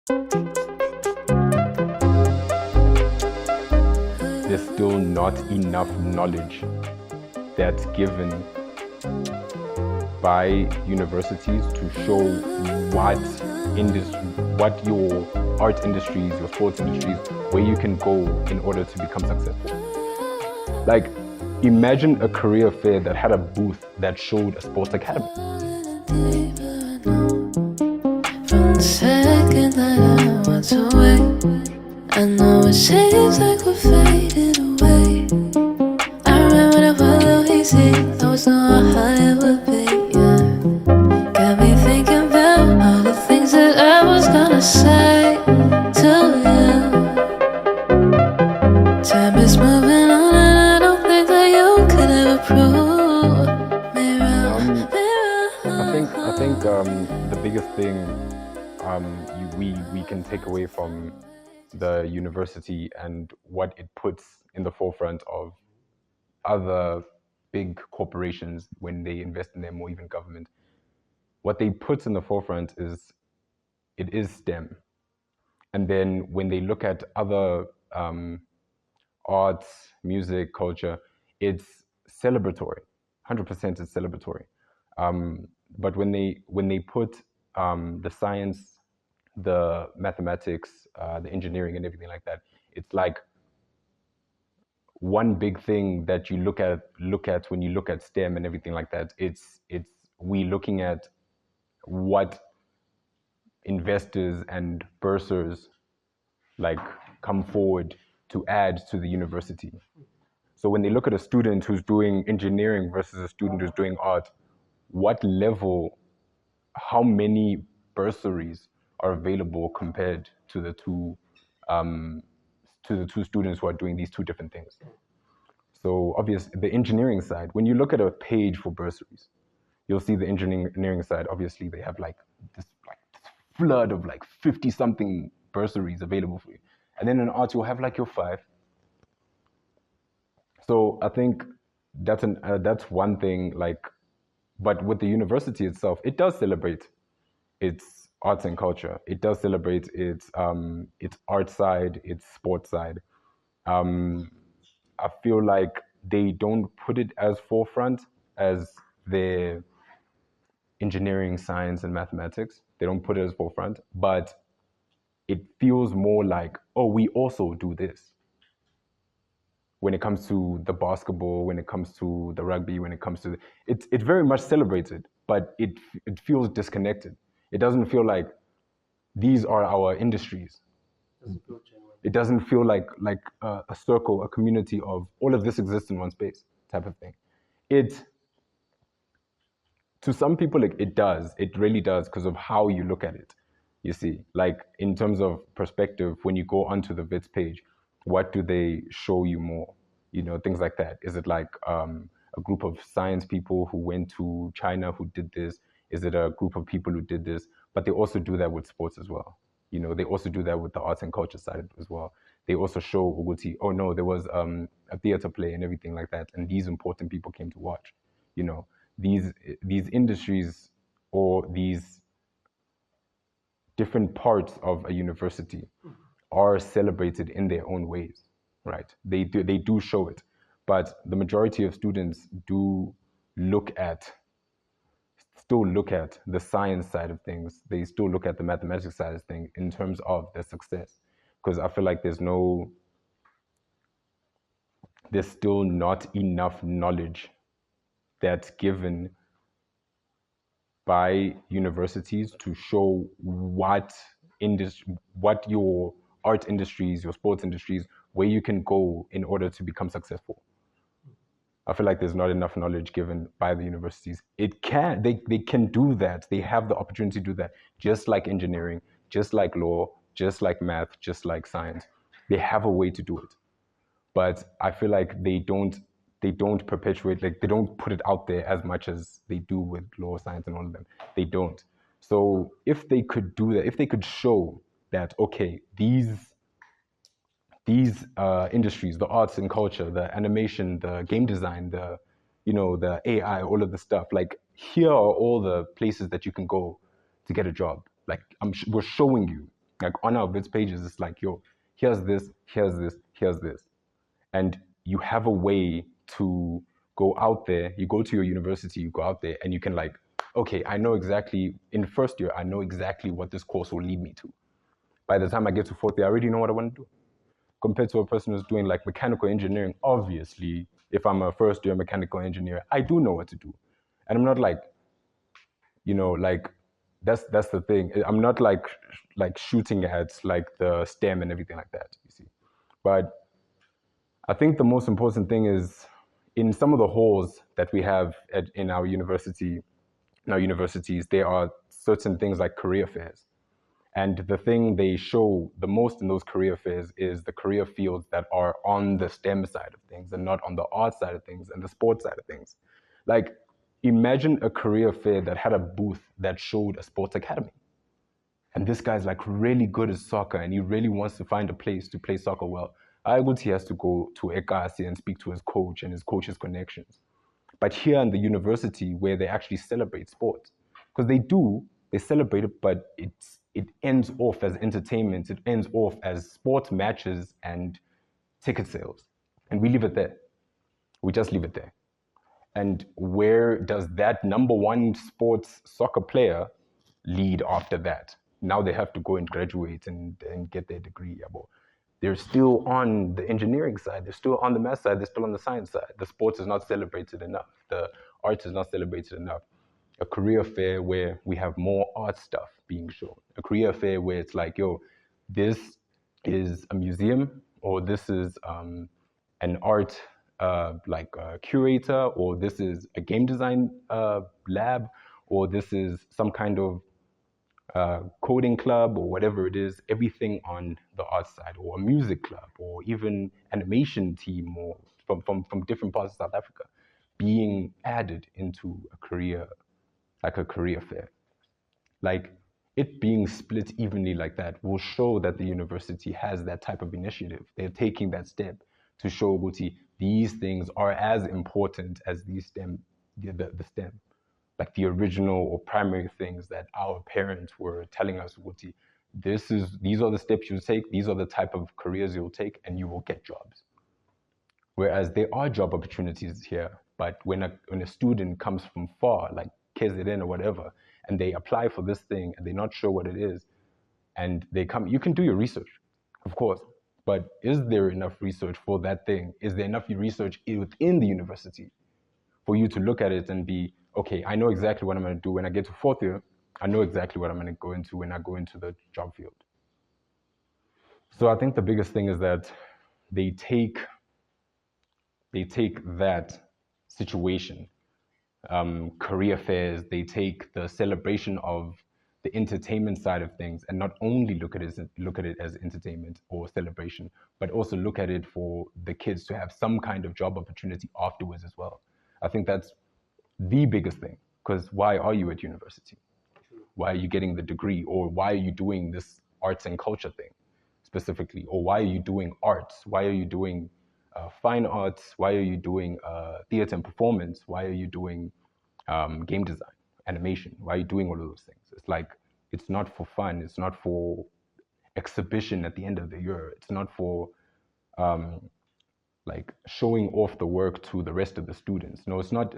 There's still not enough knowledge that's given by universities to show what your art industries, your sports industries, where you can go in order to become successful. Like, imagine a career fair that had a booth that showed a sports academy. From the second that I walked away, I know it seems like we're fading away. I remember that was so easy, I was know how hard it would be, yeah. Got me thinking about all the things that I was gonna say to you. Time is moving on and I don't think that you could ever prove me wrong, I think the biggest thing we can take away from the university and what it puts in the forefront of other big corporations when they invest in them, or even government, what they put in the forefront is it is STEM. And then when they look at other arts, music, culture, it's celebratory. 100% it's celebratory. But when they put the science, the mathematics, the engineering, and everything like that, it's like one big thing that you look at when you look at STEM and everything like that. It's we looking at what investors and bursars like come forward to add to the university. So when they look at a student who's doing engineering versus a student who's doing art, what level, how many bursaries are available compared to the two students who are doing these two different things? So obviously, the engineering side, when you look at a page for bursaries, you'll see the engineering side. Obviously, they have like this flood of like 50 something bursaries available for you. And then in art, you'll have like your 5. So I think that's one thing. Like, but with the university itself, it does celebrate its arts and culture. It does celebrate its art side, its sports side. I feel like they don't put it as forefront as their engineering, science, and mathematics. They don't put it as forefront, but it feels more like, oh, we also do this. When it comes to the basketball, when it comes to the rugby, when it comes to it's very much celebrated, but it feels disconnected. It doesn't feel like these are our industries. It doesn't feel like a circle, a community of all of this exists in one space type of thing. It to some people, like, it does. It really does, because of how you look at it. You see, like, in terms of perspective, when you go onto the VITS page, what do they show you more? You know, things like that. Is it like a group of science people who went to China who did this? Is it a group of people who did this? But they also do that with sports as well. You know, they also do that with the arts and culture side as well. They also show Uguti, oh no, there was a theater play and everything like that, and these important people came to watch. You know, these industries, or these different parts of a university, are celebrated in their own ways, right? They do show it, but the majority of students do still look at the science side of things. They still look at the mathematics side of things in terms of their success, because I feel like there's still not enough knowledge that's given by universities to show what your art industries, your sports industries, where you can go in order to become successful. I feel like there's not enough knowledge given by the universities. They can do that. They have the opportunity to do that, just like engineering, just like law, just like math, just like science. They have a way to do it. But I feel like they don't perpetuate, like, they don't put it out there as much as they do with law, science, and all of them. They don't. So if they could do that, if they could show that, okay, these industries, the arts and culture, the animation, the game design, the AI, all of the stuff, like, here are all the places that you can go to get a job. Like, we're showing you. Like on our Wits pages, it's like, yo, here's this, here's this, here's this. And you have a way to go out there, you go to your university, you go out there and you can like, okay, I know exactly, in the first year, I know exactly what this course will lead me to. By the time I get to fourth year, I already know what I want to do. Compared to a person who's doing like mechanical engineering, obviously, if I'm a first year mechanical engineer, I do know what to do. And I'm not like, like that's the thing. I'm not like shooting at like the STEM and everything like that, you see. But I think the most important thing is in some of the halls that we have in our universities, there are certain things like career fairs. And the thing they show the most in those career fairs is the career fields that are on the STEM side of things and not on the art side of things and the sports side of things. Like, imagine a career fair that had a booth that showed a sports academy. And this guy's like really good at soccer and he really wants to find a place to play soccer well. He has to go to Ekasi and speak to his coach and his coach's connections. But here in the university where they actually celebrate sports, because they celebrate it, but it ends off as entertainment. It ends off as sports matches and ticket sales. And we leave it there. We just leave it there. And where does that number one sports soccer player lead after that? Now they have to go and graduate and get their degree. They're still on the engineering side. They're still on the math side. They're still on the science side. The sports is not celebrated enough. The arts is not celebrated enough. A career fair where we have more art stuff being shown. A career fair where it's like, yo, this is a museum, or this is an art curator, or this is a game design lab, or this is some kind of coding club, or whatever it is, everything on the art side, or a music club, or even animation team, or from different parts of South Africa, being added into a career fair. Like, it being split evenly like that will show that the university has that type of initiative. They're taking that step to show Guti, these things are as important as the STEM, like the original or primary things that our parents were telling us, Guti, these are the steps you take, these are the type of careers you'll take, and you will get jobs. Whereas there are job opportunities here, but when a student comes from far, like KZN or whatever, and they apply for this thing and they're not sure what it is, and they come, you can do your research, of course, but is there enough research for that thing? Is there enough research within the university for you to look at it and be, okay, I know exactly what I'm going to do when I get to fourth year. I know exactly what I'm going to go into when I go into the job field. So I think the biggest thing is that they take that situation, career fairs, they take the celebration of the entertainment side of things and not only look at it as entertainment or celebration, but also look at it for the kids to have some kind of job opportunity afterwards as well. I think that's the biggest thing, because why are you at university? Why are you getting the degree? Or why are you doing this arts and culture thing specifically? Or why are you doing arts? Why are you doing fine arts? Why are you doing theater and performance? Why are you doing game design, animation? Why are you doing all of those things? It's like, it's not for fun. It's not for exhibition at the end of the year. It's not for like showing off the work to the rest of the students. No, it's not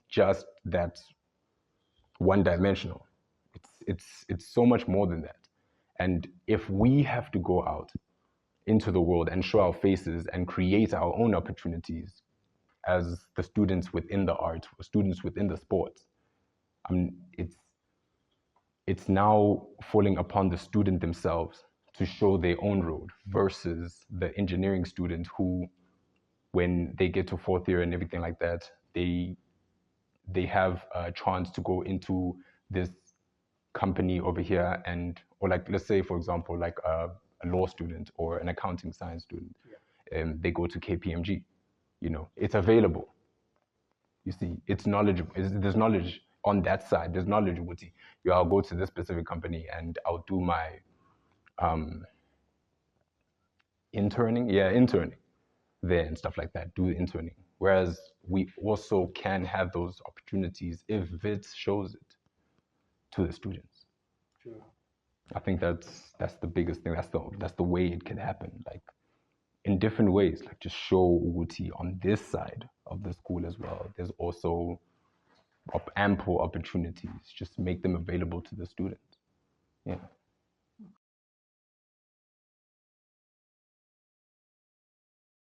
just that one-dimensional. It's so much more than that. And if we have to go out into the world and show our faces and create our own opportunities as the students within the art, students within the sports, it's now falling upon the student themselves to show their own road versus the engineering student who, when they get to fourth year and everything like that, they have a chance to go into this company over here, and, or like, let's say, for example, like a law student or an accounting science student, they go to KPMG, it's available. You see, it's knowledgeable. There's knowledge on that side. There's knowledge, I'll go to this specific company and I'll do my interning there and stuff like that, do interning. Whereas we also can have those opportunities if VITS shows it to the students. Sure. I think that's the biggest thing. That's the way it can happen. Like in different ways. Like just show Uguti on this side of the school as well. There's also ample opportunities. Just make them available to the students. Yeah.